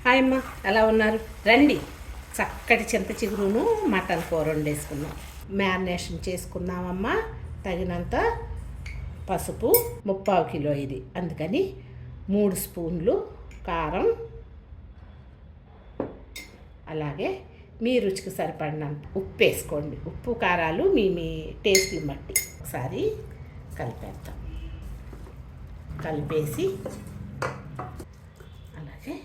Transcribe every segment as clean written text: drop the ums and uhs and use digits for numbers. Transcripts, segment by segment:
Hi అమ్మ, ఎలా ఉన్నారు? రండి, చక్కటి చింత చిగురును మటన్ కూర వండేసుకుందాం. మ్యారినేషన్ చేసుకుందామమ్మా. తగినంత పసుపు, 3/4 కిలో ఇది, అందుకని 3 స్పూన్లు కారం, అలాగే మీ రుచికి సరిపడినంత ఉప్పు వేసుకోండి. ఉప్పు కారాలు మీ టేస్ట్ని బట్టి ఒకసారి కలిపేద్దాం. కలిపేసి అలాగే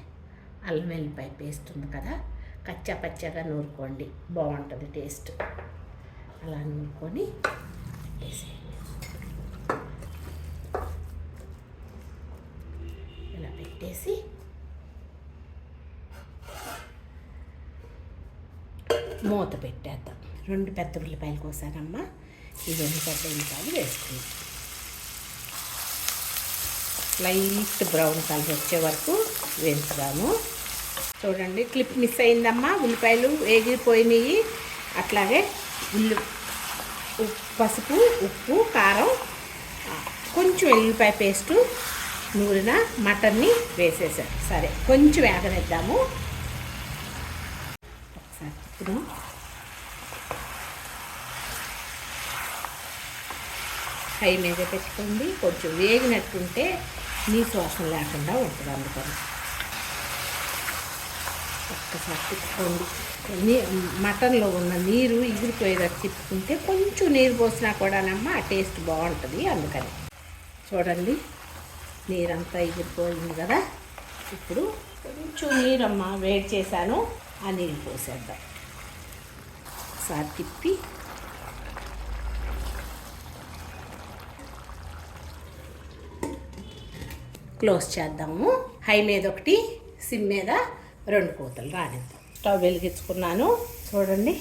అల్లం వెల్లిపాయ పేస్ట్ ఉంది కదా, కచ్చా పచ్చగా నూరుకోండి, బాగుంటుంది టేస్ట్. అలా నూరుకొని పెట్టేసేయండి. ఇలా పెట్టేసి మూత పెట్టేద్దాం. 2 పెద్ద ఉల్లిపాయలు కోసానమ్మా. ఈ 2 పెద్ద ఉల్లిపాయలు వేసుకుందాం. లైట్ బ్రౌన్ కలర్ వచ్చే వరకు వేయించుదాము. చూడండి, క్లిప్ మిస్ అయిందమ్మా. ఉల్లిపాయలు వేగిపోయినాయి. అట్లాగే పసుపు, ఉప్పు, కారం, కొంచెం ఎల్లిపాయ పేస్టు నూరిన మటన్ని వేసేసాను. సరే, కొంచెం వేగనిద్దాము. ఒకసారి ఇప్పుడు హై మీద పెట్టుకోండి. కొంచెం వేగినట్టుంటే నీసు వాసన లేకుండా ఉంటుంది. అందుకని ఒక్కసారి తిప్పుకోండి. మటన్లో ఉన్న నీరు ఎగిరిపోయేటట్టు తిప్పుకుంటే కొంచెం నీరు పోసినా కూడానమ్మా ఆ టేస్ట్ బాగుంటుంది. అందుకని చూడండి, నీరంతా ఎగిరిపోయింది కదా. ఇప్పుడు కొంచెం నీరమ్మా వేడి చేశాను, ఆ నీరు పోసేద్దాం. ఒకసారి తిప్పి క్లోజ్ చేద్దాము. హై మీద 1, సిమ్ మీద 2 కూతలు రానిద్దాం. స్టవ్ వెలిగించుకున్నాను. చూడండి,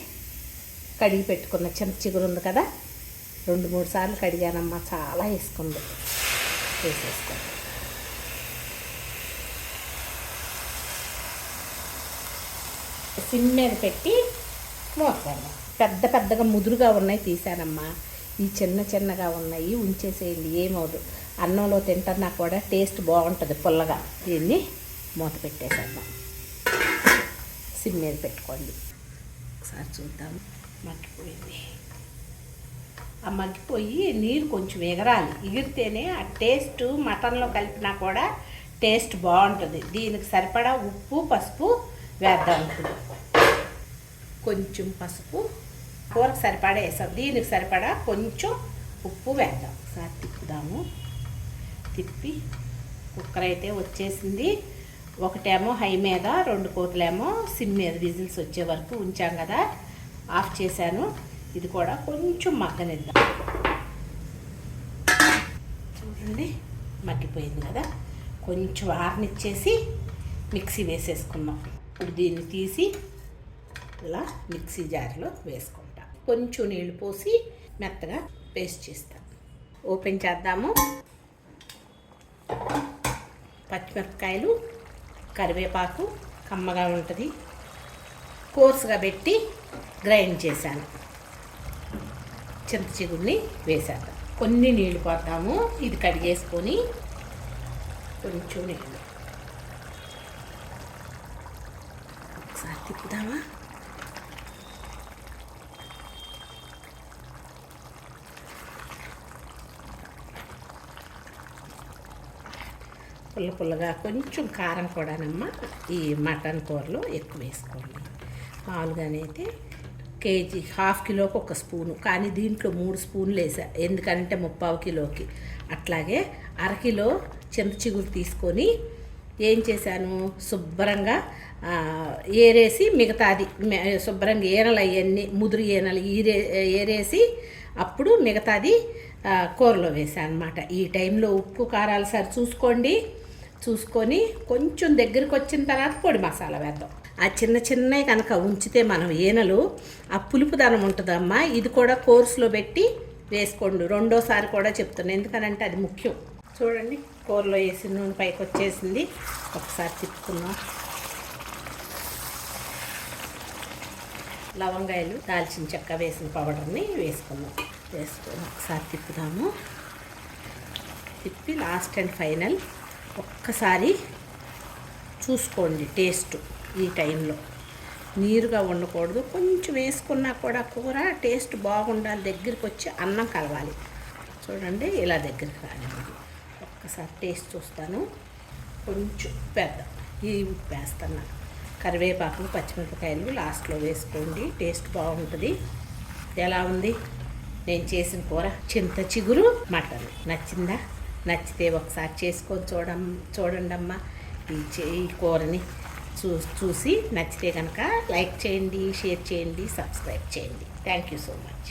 కడిగి పెట్టుకున్న చింత చిగురు ఉంది కదా, 2-3 సార్లు కడిగానమ్మా. చాలా వేసుకుంది. వేసేసుకోండి. సిమ్ మీద పెట్టి మూత పెద్ద పెద్దగా ముదురుగా ఉన్నాయి తీసానమ్మా. ఈ చిన్నగా ఉన్నాయి ఉంచేసేయండి, ఏమవుదు. అన్నంలో తింటున్నా కూడా టేస్ట్ బాగుంటుంది పుల్లగా. దీన్ని మూత పెట్టేసేద్దాం. సిమ్ మీద పెట్టుకోండి. ఒకసారి చూద్దాం. మగ్గిపోయింది. ఆ మగ్గిపోయి నీరు కొంచెం ఎగరాలి. ఎగిరితేనే ఆ టేస్ట్ మటన్లో కలిపినా కూడా టేస్ట్ బాగుంటుంది. దీనికి సరిపడా ఉప్పు, పసుపు వేద్దాం. ఇప్పుడు కొంచెం పసుపు, కూరకు సరిపడా వేసాం. దీనికి సరిపడా కొంచెం ఉప్పు వేద్దాం. ఒకసారి తిప్పుదాము. తిప్పి కుక్కర్ అయితే వచ్చేసింది. ఒకటేమో హై మీద, 2 కూతలేమో సిమ్ మీద విజిల్స్ వచ్చే వరకు ఉంచాం కదా, ఆఫ్ చేశాను. ఇది కూడా కొంచెం మగ్గనిద్దాం. చూడండి, మగ్గిపోయింది కదా. కొంచెం ఆరనిచ్చేసి మిక్సీ వేసేసుకున్నాం. ఇప్పుడు దీన్ని తీసి ఇలా మిక్సీ జార్లో వేసుకుంటాం. కొంచెం నీళ్ళు పోసి మెత్తగా పేస్ట్ చేస్తాం. ఓపెన్ చేద్దాము. పచ్చిమిరపకాయలు, కరివేపాకు కమ్మగా ఉంటుంది. కోర్సుగా పెట్టి గ్రైండ్ చేశాను. చింత చిగురిని వేసేద్దాం. కొన్ని నీళ్ళు పోద్దాము. ఇది కడిగేసుకొని కొంచెం నీళ్ళు ఒకసారి తిప్పుదామా. పుల్లగా కొంచెం కారం కూడానమ్మా ఈ మటన్ కూరలో ఎక్కువ వేసుకోండి. మామూలుగానైతే కేజీ 1/2 కిలోకి 1 స్పూను, కానీ దీంట్లో 3 స్పూన్లు వేసా. ఎందుకంటే 3/4 కిలోకి. అట్లాగే 1/2 కిలో చింత చిగురు తీసుకొని ఏం చేశాను, శుభ్రంగా ఏరేసి మిగతాది శుభ్రంగా ఈనలు అవన్నీ ముదురు ఈనలు ఏరేసి అప్పుడు మిగతాది కూరలో వేసాను అనమాట. ఈ టైంలో ఉప్పు కారాలు సరి చూసుకొని కొంచెం దగ్గరికి వచ్చిన తర్వాత పొడి మసాలా వేద్దాం. ఆ చిన్నవి కనుక ఉంచితే మనం ఈనలు ఆ పులుపుదనం ఉంటుందమ్మా. ఇది కూడా కోర్సులో పెట్టి వేసుకోండి. 2వ సారి కూడా చెప్తున్నాను, ఎందుకనంటే అది ముఖ్యం. చూడండి, కూరలో వేసిన నూనె పైకి వచ్చేసింది. ఒకసారి తిప్పుకున్నాం. లవంగాయలు, దాల్చిన చెక్క వేసిన పౌడర్ని వేసుకున్నాం. వేసుకొని ఒకసారి తిప్పుదాము. తిప్పి లాస్ట్ అండ్ ఫైనల్ ఒక్కసారి చూసుకోండి టేస్ట్ ఈ టైంలో. నీరుగా ఉండకూడదు, కొంచెం వేసుకున్నా కూడా కూర టేస్ట్ బాగుండాలి. దగ్గరికి వచ్చి అన్నం కలవాలి. చూడండి ఇలా దగ్గరికి రానివ్వండి. ఒక్కసారి టేస్ట్ చూస్తాను. కొంచెం పెద్ద ఈ ఉప్పు వేస్తున్నా. కరివేపాకు పచ్చిమిరపకాయలు లాస్ట్లో వేసుకోండి, టేస్ట్ బాగుంటుంది. ఎలా ఉంది నేను చేసిన కూర? చింత చిగురు మటన్ నచ్చిందా? నచ్చితే ఒకసారి చేసుకొని చూడండి అమ్మ. ఈ కూరని చూసి నచ్చితే కనుక లైక్ చేయండి, షేర్ చేయండి, సబ్స్క్రైబ్ చేయండి. Thank you so much.